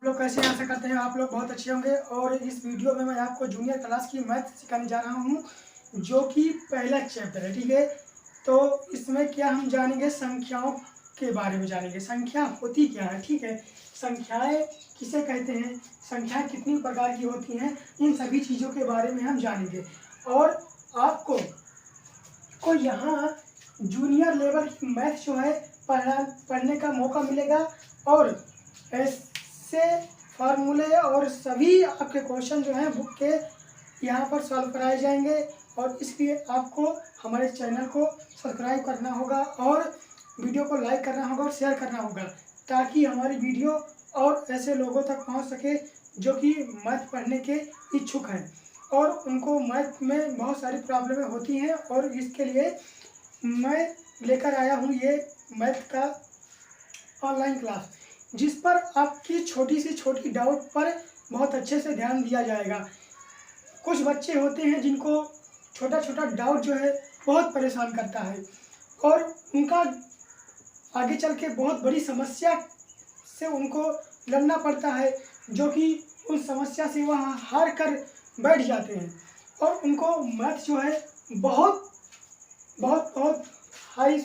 लोग कैसे हैं? आशा करते हैं आप लोग बहुत अच्छे होंगे। और इस वीडियो में मैं आपको जूनियर क्लास की मैथ सिखाने जा रहा हूं, जो कि पहला चैप्टर है। ठीक है, तो इसमें क्या हम जानेंगे, संख्याओं के बारे में जानेंगे। संख्या होती क्या है, ठीक है, संख्याएं किसे कहते हैं, संख्याएं कितनी प्रकार की होती हैं, इन सभी चीज़ों के बारे में हम जानेंगे। और आपको यहाँ जूनियर लेवल की मैथ जो है पढ़ने का मौका मिलेगा। और ऐसे फार्मूले और सभी आपके क्वेश्चन जो हैं बुक के यहाँ पर सॉल्व कराए जाएंगे। और इसलिए आपको हमारे चैनल को सब्सक्राइब करना होगा और वीडियो को लाइक करना होगा और शेयर करना होगा, ताकि हमारी वीडियो और ऐसे लोगों तक पहुँच सके जो कि मैथ पढ़ने के इच्छुक हैं और उनको मैथ में बहुत सारी प्रॉब्लमें होती हैं। और इसके लिए मैं लेकर आया हूँ ये मैथ का ऑनलाइन क्लास, जिस पर आपकी छोटी से छोटी डाउट पर बहुत अच्छे से ध्यान दिया जाएगा। कुछ बच्चे होते हैं जिनको छोटा छोटा डाउट जो है बहुत परेशान करता है और उनका आगे चल के बहुत बड़ी समस्या से उनको लड़ना पड़ता है, जो कि उन समस्या से वह हार कर बैठ जाते हैं और उनको मैथ जो है बहुत बहुत बहुत हाई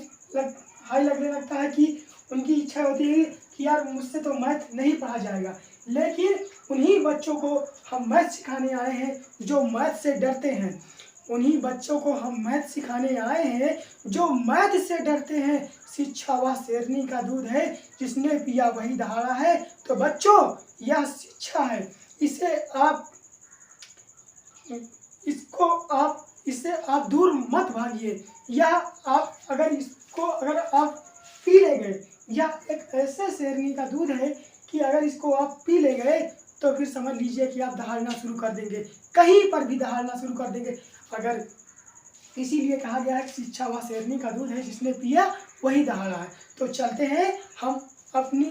लगने लगता है कि उनकी इच्छा होती है कि यार मुझसे तो मैथ नहीं पढ़ा जाएगा। लेकिन उन्हीं बच्चों को हम मैथ सिखाने आए हैं जो मैथ से डरते हैं। उन्हीं बच्चों को हम मैथ सिखाने आए हैं जो मैथ से डरते हैं। शिक्षा वह शेरनी का दूध है, जिसने पिया वही दहाड़ा है। तो बच्चों, यह शिक्षा है, इससे आप दूर मत भागिए। यह आप अगर आप पी ले गए, यह एक ऐसे शेरनी का दूध है कि अगर इसको आप पी ले गए तो फिर समझ लीजिए कि आप दहाड़ना शुरू कर देंगे, कहीं पर भी दहाड़ना शुरू कर देंगे। अगर इसीलिए कहा गया है कि शिक्षा वह शेरनी का दूध है, जिसने पिया वही दहाड़ा है। तो चलते हैं हम अपनी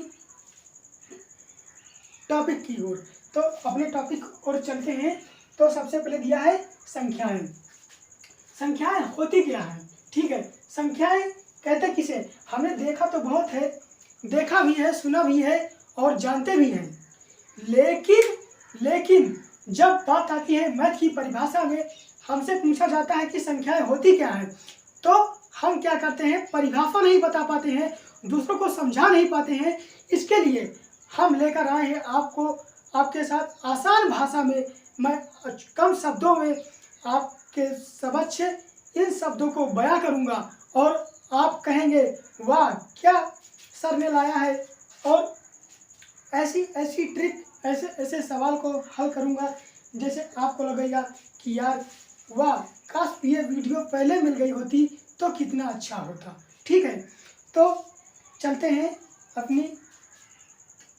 टॉपिक की ओर। तो अपने टॉपिक और चलते हैं। तो सबसे पहले दिया है संख्याएं। संख्याएं होती क्या है, ठीक है। संख्याएं कहते किसे, हमने देखा तो बहुत है, देखा भी है, सुना भी है और जानते भी हैं। लेकिन जब बात आती है मैथ की परिभाषा में, हमसे पूछा जाता है कि संख्याएं होती क्या है, तो हम क्या करते हैं, परिभाषा नहीं बता पाते हैं, दूसरों को समझा नहीं पाते हैं। इसके लिए हम लेकर आए हैं आपके साथ आसान भाषा में, मैं कम शब्दों में आपके समक्ष इन शब्दों को बयां करूंगा और आप कहेंगे वाह क्या सर ने लाया है। और ऐसी ट्रिक, ऐसे सवाल को हल करूंगा जैसे आपको लगेगा कि यार वाह, काश ये वीडियो पहले मिल गई होती तो कितना अच्छा होता। ठीक है, तो चलते हैं अपनी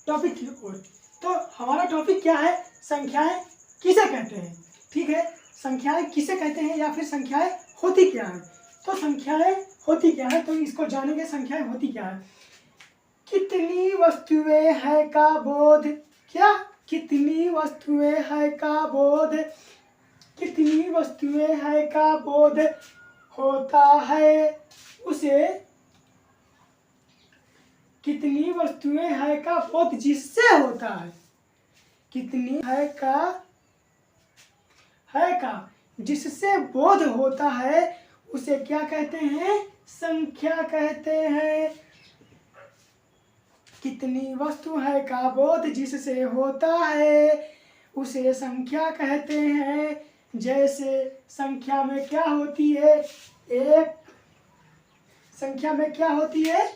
टॉपिक की ओर। तो हमारा टॉपिक क्या है, संख्याएं किसे कहते हैं। ठीक है, संख्याएं किसे कहते हैं या फिर संख्याएं होती क्या है। तो संख्याएं होती क्या है, तो इसको जानेंगे। संख्याएं होती क्या है, कितनी वस्तुएं हैं का बोध, क्या, कितनी वस्तुएं हैं का बोध, कितनी वस्तुएं हैं का बोध होता है उसे, कितनी वस्तुएं हैं का बोध जिससे होता है, कितनी है का जिससे बोध होता है उसे क्या कहते हैं, संख्या कहते हैं। कितनी वस्तु है का बोध जिससे होता है उसे संख्या कहते हैं। जैसे संख्या में क्या होती है, एक, संख्या में क्या होती है,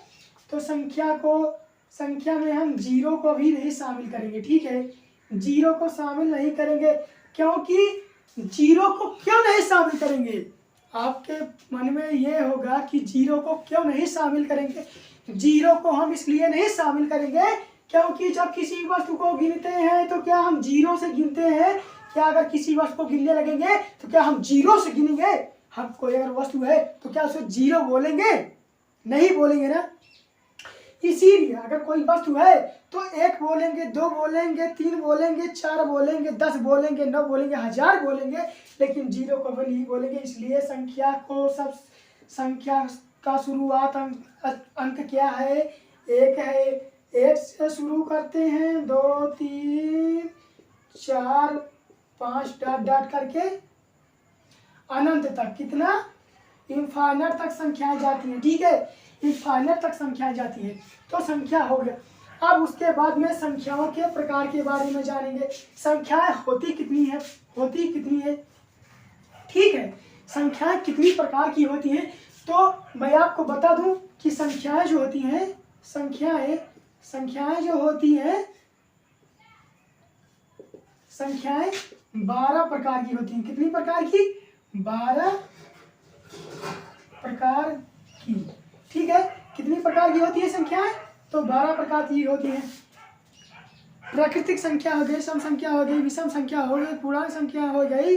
तो संख्या में हम जीरो को भी नहीं शामिल करेंगे। ठीक है, जीरो को शामिल नहीं करेंगे, क्योंकि जीरो को क्यों नहीं शामिल करेंगे, आपके मन में ये होगा कि जीरो को क्यों नहीं शामिल करेंगे। जीरो को हम इसलिए नहीं शामिल करेंगे क्योंकि जब किसी वस्तु को गिनते हैं तो क्या हम जीरो से गिनते हैं, क्या अगर किसी वस्तु को गिनने लगेंगे तो क्या हम जीरो से गिनेंगे। हम कोई अगर वस्तु है तो क्या उसे जीरो बोलेंगे, नहीं बोलेंगे ना। इसीलिए अगर कोई वस्तु है तो एक बोलेंगे, दो बोलेंगे, तीन बोलेंगे, चार बोलेंगे, 10 बोलेंगे, 9 बोलेंगे, 1000 बोलेंगे, लेकिन जीरो को भी नहीं बोलेंगे। इसलिए संख्या का शुरुआत अंक क्या है, एक है, 1 से शुरू करते हैं, 2 3 4 5 डॉट डॉट करके अनंत तक, कितना, इनफाइनाइट तक संख्याएं जाती हैं। ठीक है, इनफाइनाइट तक संख्याएं जाती हैं। तो संख्या हो गया। अब उसके बाद में संख्याओं के प्रकार के बारे में जानेंगे। संख्याएं होती कितनी है, होती कितनी है। ठीक है, संख्याएं कितनी प्रकार की होती हैं, तो मैं आपको बता दूं कि संख्याएं जो होती हैं, संख्याएं जो होती हैं, संख्याएं 12 प्रकार की होती हैं। कितनी प्रकार की, 12 प्रकार की। ठीक है, कितनी प्रकार की होती है संख्याएं, तो 12 प्रकार की होती हैं। प्राकृतिक संख्या हो गई, सम संख्या हो गई, विषम संख्या हो गई, पूर्णांक संख्या हो गई।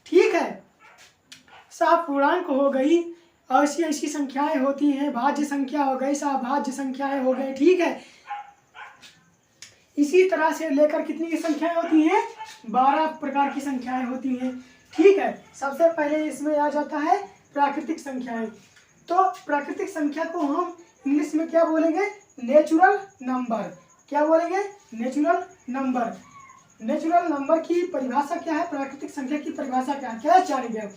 ठीक है, सहपूर्णांक हो गई, ऐसी ऐसी संख्याएं होती हैं। भाज्य संख्या हो गई, सहभाज्य संख्याएं हो गई। ठीक है, इसी तरह से लेकर कितनी की संख्याएं होती हैं, 12 प्रकार की संख्याएं होती हैं। ठीक है, सबसे पहले इसमें आ जाता है प्राकृतिक संख्याएं। तो प्राकृतिक संख्या को हम इंग्लिश में क्या बोलेंगे, नेचुरल नंबर। क्या बोलेंगे, नेचुरल नंबर। नेचुरल नंबर की परिभाषा क्या है, प्राकृतिक संख्या की परिभाषा क्या है, क्या जानेंगे।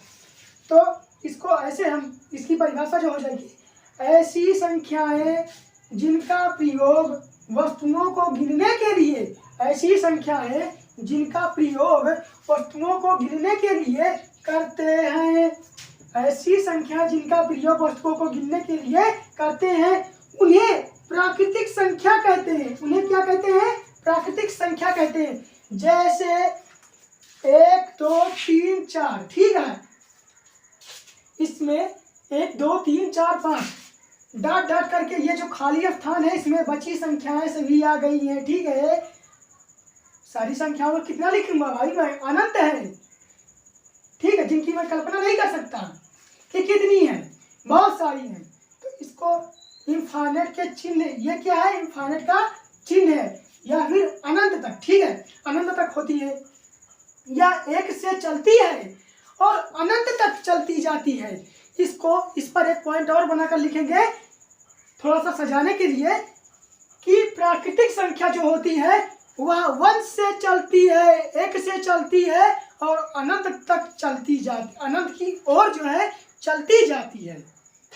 तो इसको ऐसे हम, इसकी परिभाषा जो हो जाएगी, ऐसी संख्याएं जिनका प्रयोग वस्तुओं को गिनने के लिए, ऐसी संख्याएं जिनका प्रयोग वस्तुओं को गिनने के लिए करते हैं, ऐसी संख्या जिनका प्रयोग वस्तुओं को गिनने के लिए करते हैं, उन्हें प्राकृतिक संख्या कहते हैं। उन्हें क्या कहते हैं, प्राकृतिक संख्या कहते हैं। जैसे 1 2 3 4। ठीक है, इसमें 1 2 3 4 5 डॉट डॉट करके ये जो खाली स्थान है, इसमें बची संख्याएं सभी आ गई हैं। ठीक है, सारी संख्याओं में कितना लिखूंगा भाई मैं, अनंत है। ठीक है, जिनकी मैं कल्पना नहीं कर सकता कि कितनी है, बहुत सारी हैं। तो इसको इनफाइनाइट के चिन्ह, ये क्या है, इनफाइनाइट का चिन्ह है, या फिर अनंत तक। ठीक है, अनंत तक होती है, या 1 से चलती है और अनंत तक चलती जाती है। इसको, इस पर एक पॉइंट और बनाकर लिखेंगे थोड़ा सा सजाने के लिए, कि प्राकृतिक संख्या जो होती है वह 1 से चलती है, 1 से चलती है और अनंत तक चलती जाती, अनंत की ओर जो है चलती जाती है,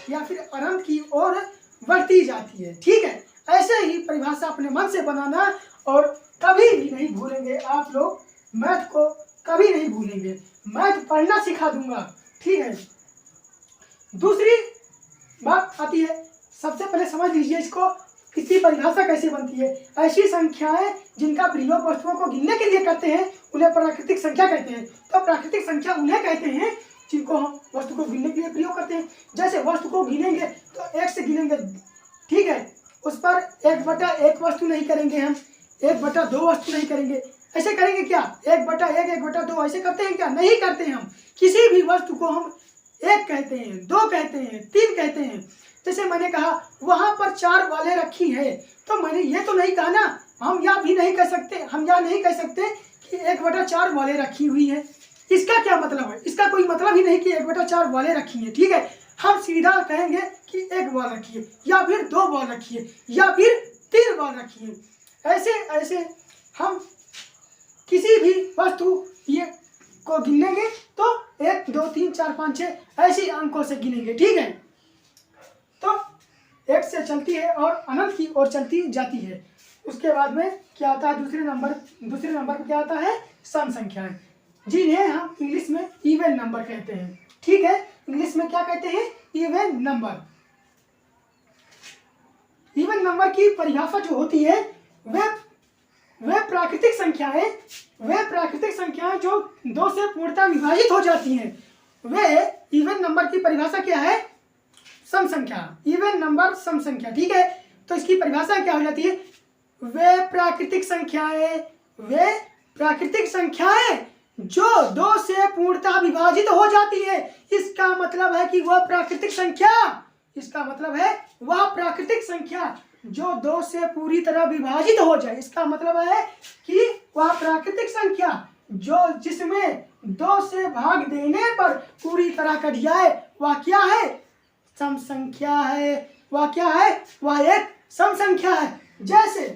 या फिर अनंत की ओर बढ़ती जाती है। ठीक है, ऐसे ही परिभाषा अपने मन से बनाना, और कभी भी नहीं भूलेंगे आप लोग, मैथ को कभी नहीं भूलेंगे, मैथ पढ़ना सिखा दूंगा। ठीक है, दूसरी बात आती है, सबसे पहले समझ लीजिए इसको, इसकी परिभाषा कैसे बनती है। ऐसी संख्याएं जिनका प्रयोग वस्तुओं को गिनने के लिए करते हैं, उन्हें प्राकृतिक संख्या कहते हैं। तो प्राकृतिक संख्या उन्हें कहते हैं जिनको हम वस्तु को गिनने के लिए प्रयोग करते हैं। जैसे वस्तु को गिनेंगे तो 1 से गिनेंगे। ठीक है, उस पर 1/1 वस्तु नहीं करेंगे, हम 1/2 वस्तु नहीं करेंगे। ऐसे करेंगे क्या, 1/1 1/2 ऐसे करते हैं क्या, नहीं करते हैं। हम किसी भी वस्तु को हम 1 कहते हैं, 2 कहते हैं, 3 कहते हैं। जैसे मैंने कहा वहां पर 4 वाले रखी है, तो मैंने ये तो नहीं कहा ना, हम यह भी नहीं कह सकते, हम यह नहीं कह सकते कि 1/4 वाले रखी हुई है। इसका क्या मतलब है, इसका कोई मतलब ही नहीं कि 1/4 वाले रखी है। ठीक है, हम सीधा कहेंगे कि 1 बॉल रखी है, या फिर 2 बॉल रखी है, या फिर 3 बॉल रखी है। ऐसे ऐसे हम किसी भी वस्तु ये को गिनेंगे तो 1 2 3 4 5 6 ऐसी अंकों से गिनेंगे। ठीक है, तो 1 से चलती है और अनंत की ओर चलती जाती है। उसके बाद में क्या आता है, दूसरे नंबर पर क्या आता है, सम संख्याएं, जिन्हें हम इंग्लिश में इवन नंबर कहते हैं। ठीक है, इंग्लिश में क्या कहते हैं, इवन नंबर। इवन नंबर की परिभाषा जो होती है, वे प्राकृतिक संख्याएं जो 2 से पूर्णतः विभाजित हो जाती हैं, वे इवन नंबर की परिभाषा क्या है, सम संख्या, इवन नंबर सम संख्या। ठीक है, तो इसकी परिभाषा क्या हो जाती है, वे प्राकृतिक संख्याएं जो 2 से पूर्णतः विभाजित हो जाती है। इसका मतलब है कि वह प्राकृतिक संख्या जो 2 से पूरी तरह विभाजित हो जाए। इसका मतलब है कि वह प्राकृतिक संख्या जो जिसमें 2 से भाग देने पर पूरी तरह कट जाए, वह क्या है, सम संख्या है। वह क्या है, वह एक सम संख्या है। जैसे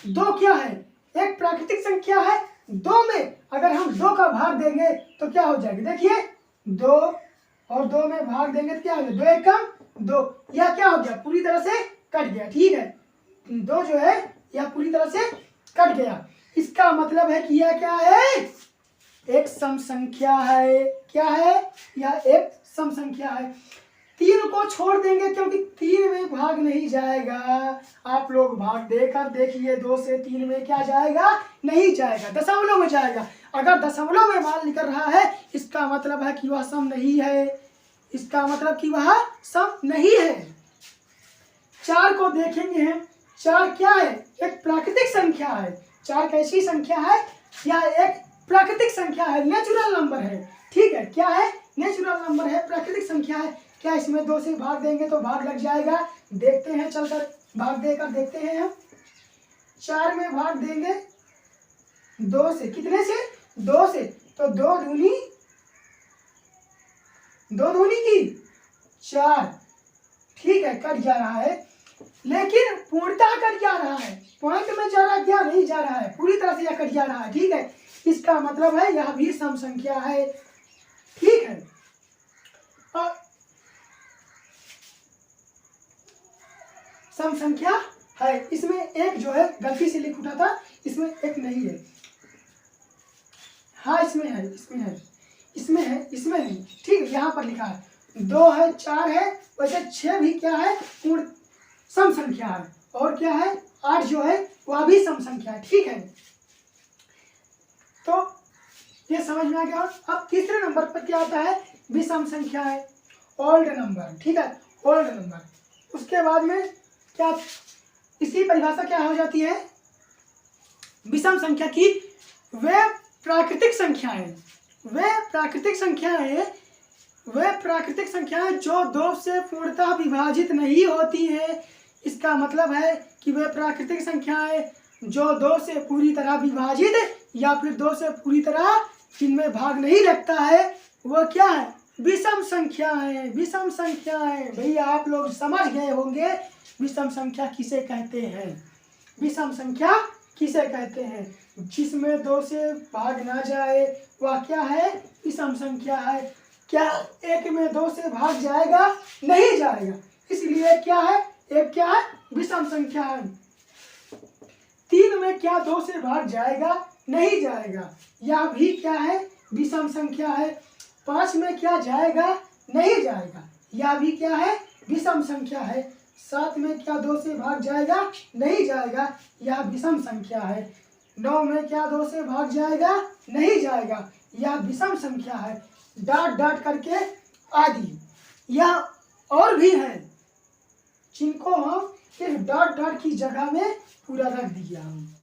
2 क्या है, एक प्राकृतिक संख्या है। 2 में अगर हम 2 का भाग देंगे तो क्या हो जाएगा, देखिए 2 और 2 में भाग देंगे तो क्या हो जाएगा, 2 एकम 2, यह क्या हो गया, पूरी तरह से कट गया। ठीक है, 2 जो है यह पूरी तरह से कट गया। इसका मतलब है कि यह क्या है, एक सम संख्या है। क्या है, यह एक सम संख्या है। 3 को छोड़ देंगे क्योंकि 3 में भाग नहीं जाएगा। आप लोग भाग देकर देखिए, 2 से 3 में क्या जाएगा, नहीं जाएगा, दशमलव में जाएगा। अगर दशमलव में मान निकल रहा है इसका मतलब है कि वह सम नहीं है, इसका मतलब कि वह सम नहीं है। 4 को देखेंगे हम, 4 क्या है, एक प्राकृतिक संख्या है। 4 कैसी संख्या है, यह एक प्राकृतिक संख्या है, नेचुरल नंबर है। ठीक है, क्या है, नेचुरल नंबर है, प्राकृतिक संख्या है। क्या इसमें 2 से भाग देंगे तो भाग लग जाएगा, देखते हैं, चलकर भाग देकर देखते हैं हम। 4 में भाग देंगे 2 से, कितने से, 2 से, तो 2 दूनी की 4। ठीक है, कट जा रहा है, लेकिन पूर्णतः कट जा रहा है, पॉइंट में जा रहा है, क्या नहीं जा रहा है, पूरी तरह से यह कट जा रहा है। ठीक है, इसका मतलब है यह भी सम संख्या है। ठीक है, और सम संख्या है। इसमें एक जो है गलती से लिख उठा था, इसमें एक नहीं है। हाँ, इसमें है, इसमें है, इसमें है, इसमें नहीं। ठीक है, यहाँ पर लिखा है 2 है, 4 है, वैसे 6 भी क्या है, पूर्ण सम संख्या है। और क्या है, 8 जो है वह भी सम संख्या है। ठीक है, तो ये समझ में आ गया। अब तीसरे नंबर पर क्या आता है, विषम संख्या है, ओल्ड नंबर। ठीक है, ओल्ड नंबर। उसके बाद में क्या, इसकी परिभाषा क्या हो जाती है, विषम संख्या की वे प्राकृतिक संख्याएं, वे प्राकृतिक संख्याएं, वे प्राकृतिक संख्याएं जो 2 से पूर्णतः विभाजित नहीं होती है। इसका मतलब है कि वे प्राकृतिक संख्याएं जो 2 से पूरी तरह विभाजित या फिर 2 से पूरी तरह जिनमें भाग नहीं लगता है, वो क्या है, विषम संख्याएं। विषम संख्याएं, भैया आप लोग समझ गए होंगे विषम संख्या किसे कहते हैं। विषम संख्या किसे कहते हैं, जिसमें 2 से भाग ना जाए वह क्या है, विषम संख्या है। क्या एक में 2 से भाग जाएगा, नहीं जाएगा, इसलिए क्या है, एक क्या है, विषम संख्या है। 3 में क्या 2 से भाग जाएगा, नहीं जाएगा, यह भी क्या है, विषम संख्या है। 5 में क्या जाएगा, नहीं जाएगा, यह भी क्या है, विषम संख्या है। 7 में क्या 2 से भाग जाएगा, नहीं जाएगा, यह विषम संख्या है। 9 में क्या 2 से भाग जाएगा, नहीं जाएगा, यह विषम संख्या है। डॉट डॉट करके आदि, यह और भी है जिनको हम सिर्फ डॉट डॉट की जगह में पूरा रख दिया हम।